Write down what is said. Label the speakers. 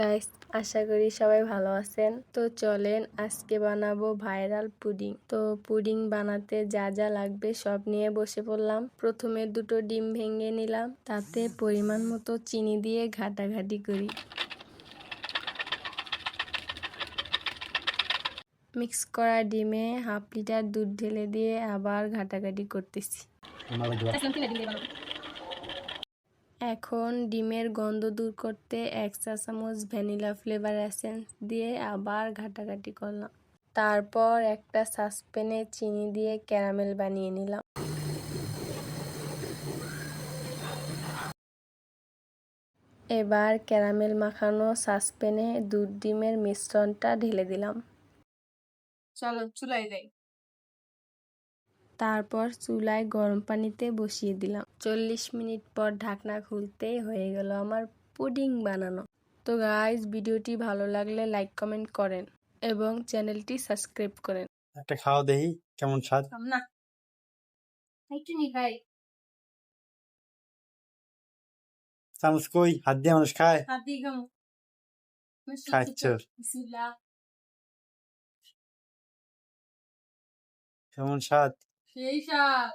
Speaker 1: Guys, আশা করি সবাই ভালো আছেন। তো চলেন আজকে বানাবো ভাইরাল পুডিং। তো পুডিং বানাতে যা যা লাগবে সব নিয়ে বসে পড়লাম। প্রথমে দুটো ডিম ভেঙে নিলাম, তাতে পরিমাণ মতো চিনি দিয়ে ঘাটাঘাটি করি। মিক্স করা ডিমে হাফ লিটার দুধ ঢেলে দিয়ে আবার ঘাটাঘাটি করতেছি। এখন ডিমের গন্ধ দূর করতে 1 চা চামচ ভ্যানিলা ফ্লেভার এসেন্স দিয়ে আবার ঘাটাঘাটি করলাম। তারপর একটা সসপ্যানে চিনি দিয়ে ক্যারামেল বানিয়ে নিলাম। এবার ক্যারামেল মাখানো সসপ্যানে দুধ ডিমের মিশ্রণটা ঢেলে দিলাম।
Speaker 2: চলো চুলায় যাই।
Speaker 1: তারপর চুলায় গরম পানিতে বসিয়ে দিলাম। 40 মিনিট পর ঢাকনা খুলতেই হয়ে গেল আমার পুডিং বানানো। তো গাইস, ভিডিওটি ভালো লাগলে লাইক কমেন্ট করেন এবং চ্যানেলটি সাবস্ক্রাইব করেন।
Speaker 3: একটা খাওয়া দেখি কেমন স্বাদ।
Speaker 2: না একটু নি খাই।
Speaker 3: চামচ কই? হাত দিয়ে মানুষ খায়?
Speaker 2: হাত দিয়ে খামো।
Speaker 3: খাইছো
Speaker 2: বিসমিল্লাহ।
Speaker 3: কেমন স্বাদ?
Speaker 2: সেই স্বাদ।